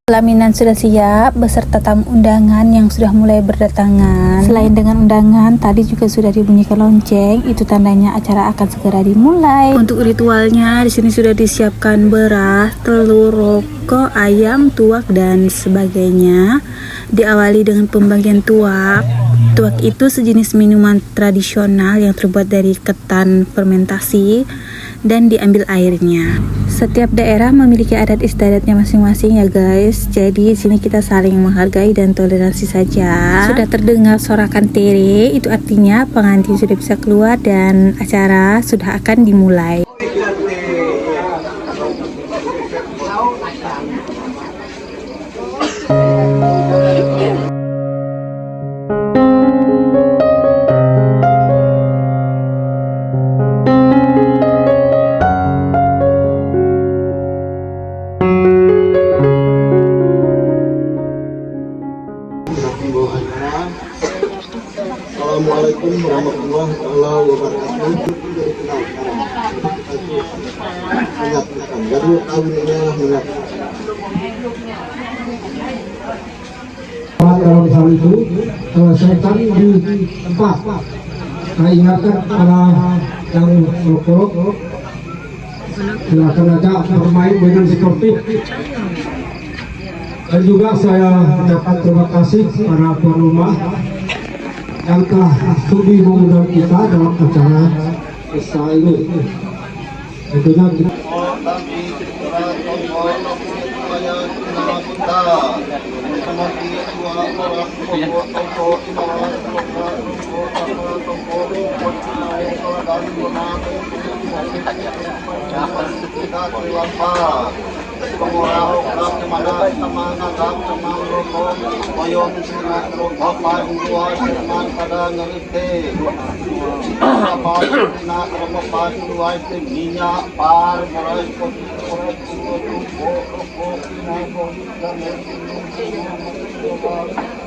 Pelaminan sudah siap beserta tamu undangan yang sudah mulai berdatangan. Selain dengan undangan, tadi juga sudah dibunyikan lonceng, itu tandanya acara akan segera dimulai. Untuk ritualnya di sini sudah disiapkan beras, telur, rokok, ayam, tuak dan sebagainya. Diawali dengan pembagian tuak. Tuak itu sejenis minuman tradisional yang terbuat dari ketan fermentasi dan diambil airnya. Setiap daerah memiliki adat istiadatnya masing-masing ya guys. Jadi di sini kita saling menghargai dan toleransi saja. Sudah terdengar sorakan tere, itu artinya pengantin sudah bisa keluar dan acara sudah akan dimulai. Assalamualaikum warahmatullahi wabarakatuh. Jadi kawinnya minat. Kalau misalnya itu setan di tempat, saya ingatkan para yang merokok, silakan aja bermain dengan sportif. Dan juga saya ucapkan terima kasih para tuan rumah yang telah sudi mengundang kita dalam acara pesta ini. Tentunya kita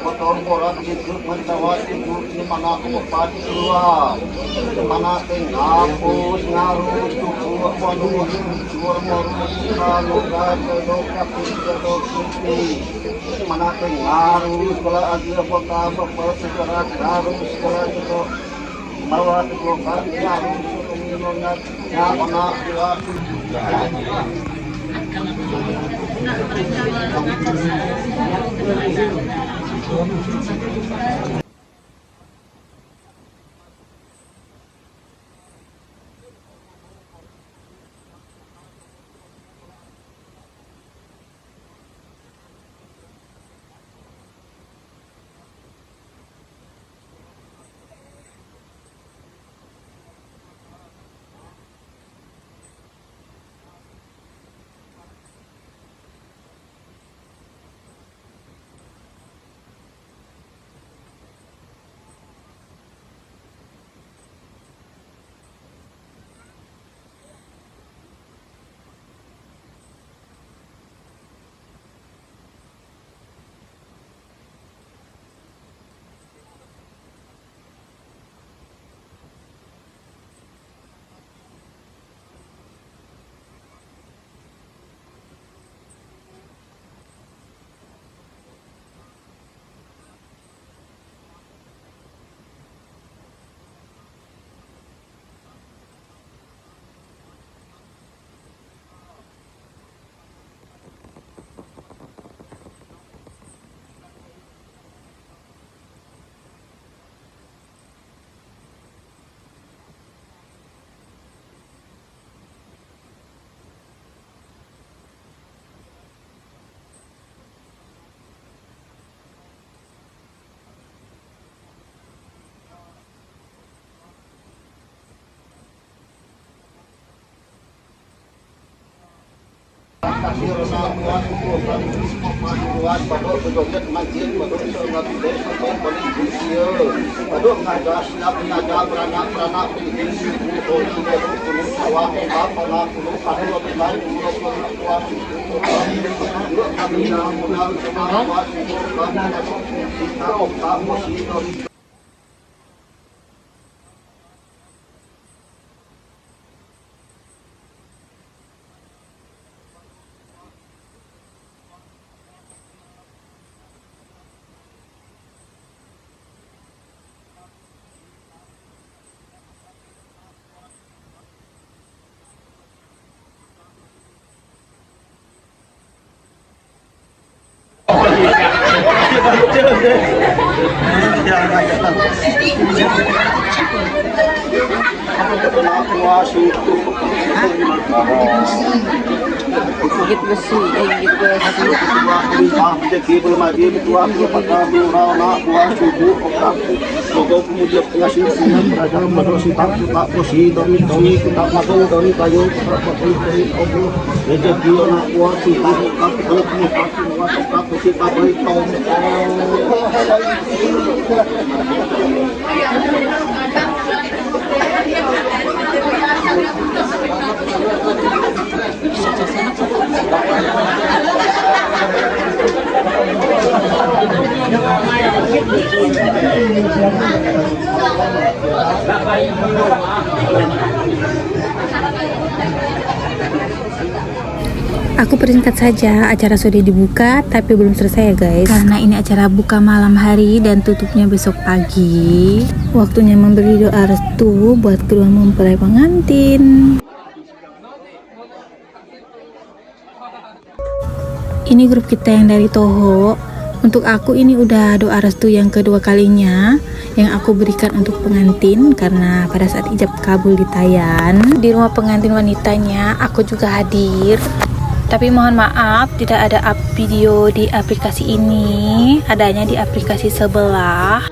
Motor borak itu mencawat itu di mana upat keluar, di mana ngapus ngarus tubuh waduh suar morus lalu gadok kaki gadok putih, di mana ngarus kalau ada kota bapak segera ngarus segera itu bawa tubuhkan ngarus minumnya mana dilaku. Kasih rasa buat bukan buat badok berjoget majid badok sunat deh badok paling dia badok ngajar siap ngajar beranak bikin kudu kudu sawah apa lah kudu kado bilang kudu kuat kudu kami nak modal cuma buat kudu kita kamu sih. Gigit besi, gigit besi. Aku persingkat saja, acara sudah dibuka tapi belum selesai ya guys. Karena ini acara buka malam hari dan tutupnya besok pagi. Waktunya memberi doa restu buat kedua mempelai pengantin. Ini grup kita yang dari Toho. Untuk aku ini udah doa restu yang kedua kalinya yang aku berikan untuk pengantin, karena pada saat ijab kabul di Tayan, di rumah pengantin wanitanya aku juga hadir. Tapi mohon maaf tidak ada video di aplikasi ini, adanya di aplikasi sebelah.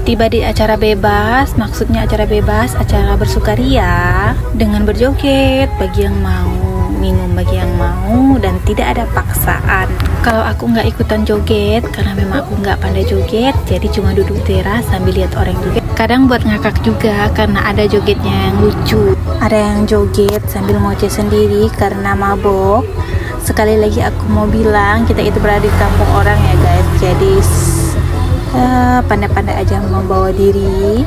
Tiba di acara bebas, maksudnya acara bebas, acara bersukaria dengan berjoget bagi yang mau, minum bagi yang mau, dan tidak ada paksaan. Kalau aku nggak ikutan joget karena memang aku nggak pandai joget, jadi cuma duduk teras sambil lihat orang joget. Kadang buat ngakak juga karena ada jogetnya yang lucu. Ada yang joget sambil ngoceh sendiri karena mabok. Sekali lagi aku mau bilang, kita itu berada di kampung orang ya guys, jadi pandai-pandai aja membawa diri.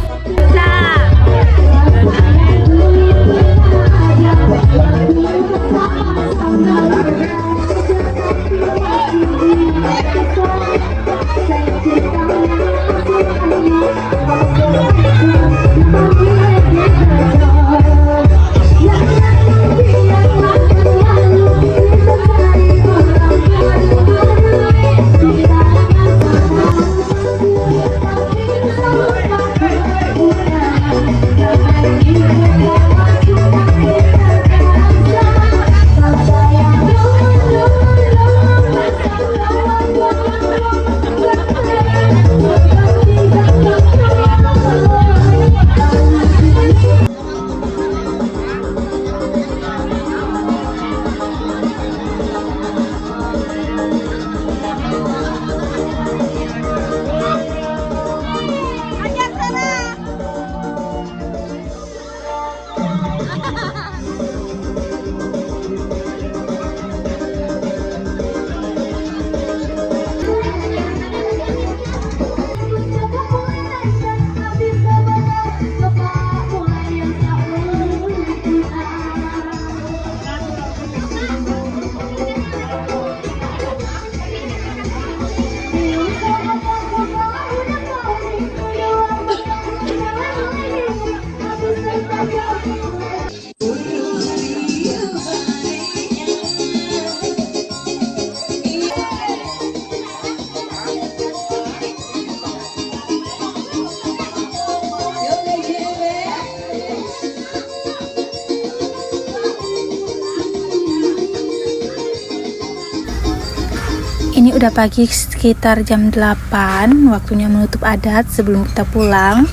Ini udah pagi sekitar jam 8, waktunya menutup adat sebelum kita pulang.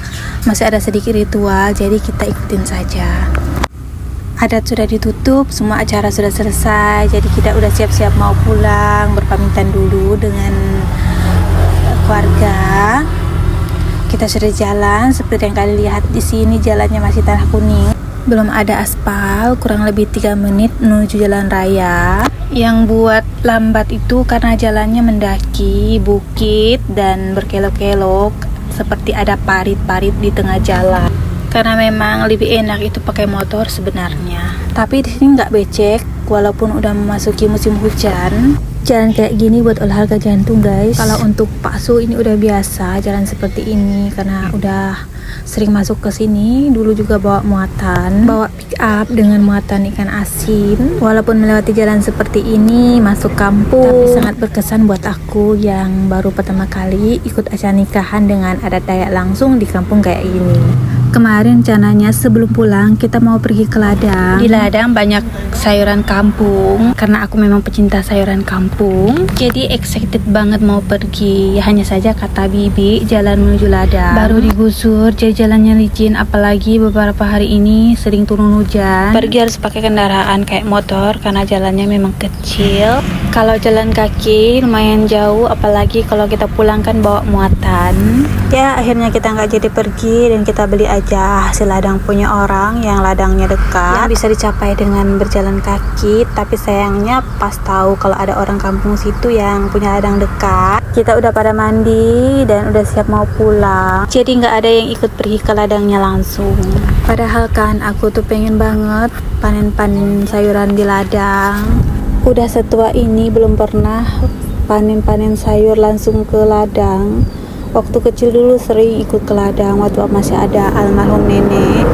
Masih ada sedikit ritual, jadi kita ikutin saja. Adat sudah ditutup, semua acara sudah selesai, jadi kita udah siap-siap mau pulang, berpamitan dulu dengan keluarga. Kita sudah jalan, seperti yang kalian lihat di sini jalannya masih tanah kuning. Belum ada aspal, kurang lebih 3 menit menuju jalan raya. Yang buat lambat itu karena jalannya mendaki bukit dan berkelok-kelok, seperti ada parit-parit di tengah jalan. karena memang lebih enak itu pakai motor sebenarnya. Tapi di sini nggak becek walaupun udah memasuki musim hujan. Jalan kayak gini buat olahraga jantung guys. Kalau untuk Pak Su ini udah biasa jalan seperti ini karena udah sering masuk ke sini. Dulu juga bawa pick up dengan muatan ikan asin. Walaupun melewati jalan seperti ini masuk kampung, tapi sangat berkesan buat aku yang baru pertama kali ikut acara nikahan dengan adat Dayak langsung di kampung kayak ini. Kemarin rencananya sebelum pulang kita mau pergi ke ladang. Di ladang banyak sayuran kampung karena aku memang pecinta sayuran kampung. Jadi excited banget mau pergi. Hanya saja kata Bibi jalan menuju ladang baru digusur, jadi jalannya licin, apalagi beberapa hari ini sering turun hujan. Pergi harus pakai kendaraan kayak motor karena jalannya memang kecil. Kalau jalan kaki lumayan jauh, apalagi kalau kita pulang kan bawa muatan. Ya akhirnya kita nggak jadi pergi dan kita beli aja hasil ladang punya orang yang ladangnya dekat, yang bisa dicapai dengan berjalan kaki. Tapi sayangnya pas tahu kalau ada orang kampung situ yang punya ladang dekat, kita udah pada mandi dan udah siap mau pulang, jadi nggak ada yang ikut pergi ke ladangnya langsung. Padahal kan aku tuh pengen banget panen-panen sayuran di ladang. Udah setua ini belum pernah panen-panen sayur langsung ke ladang. Waktu kecil dulu sering ikut ke ladang waktu masih ada almarhum nenek.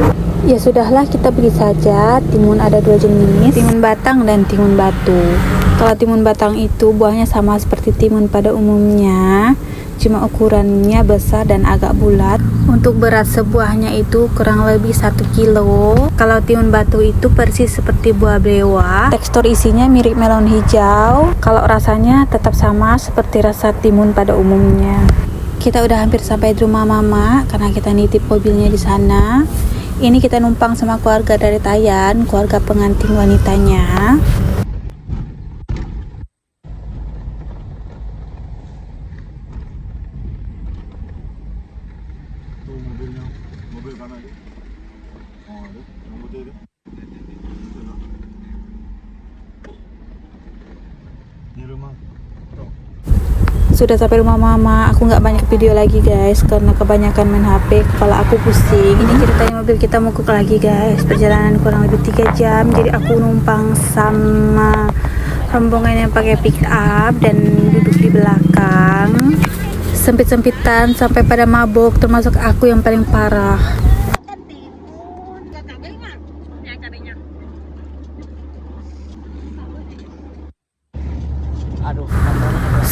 Ya sudahlah, kita beli saja. Timun ada 2 jenis, timun batang dan timun batu. Kalau timun batang itu buahnya sama seperti timun pada umumnya, cuma ukurannya besar dan agak bulat. Untuk berat sebuahnya itu kurang lebih 1 kilo. Kalau timun batu itu persis seperti buah blewa. Tekstur isinya mirip melon hijau. Kalau rasanya tetap sama seperti rasa timun pada umumnya. Kita udah hampir sampai di rumah mama karena kita nitip mobilnya di sana. Ini kita numpang sama keluarga dari Tayan, keluarga pengantin wanitanya. Sudah sampai rumah mama, aku nggak banyak video lagi guys karena kebanyakan main HP, kepala aku pusing. Ini ceritanya mobil kita mogok lagi guys, perjalanan kurang lebih 3 jam. Jadi aku numpang sama rombongan yang pakai pick up dan duduk di belakang. Sempit-sempitan sampai pada mabok, termasuk aku yang paling parah.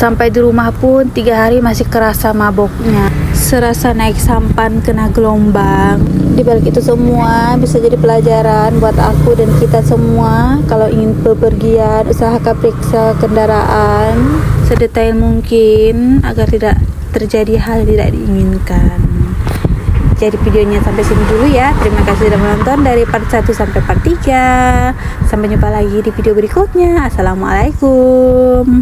Sampai di rumah pun 3 hari masih kerasa maboknya, serasa naik sampan kena gelombang. Di balik itu semua bisa jadi pelajaran buat aku dan kita semua. Kalau ingin bepergian, usahakan periksa kendaraan sedetail mungkin agar tidak terjadi hal tidak diinginkan. Jadi videonya sampai sini dulu ya. Terima kasih sudah menonton dari part 1 sampai part 3. Sampai jumpa lagi di video berikutnya. Assalamualaikum.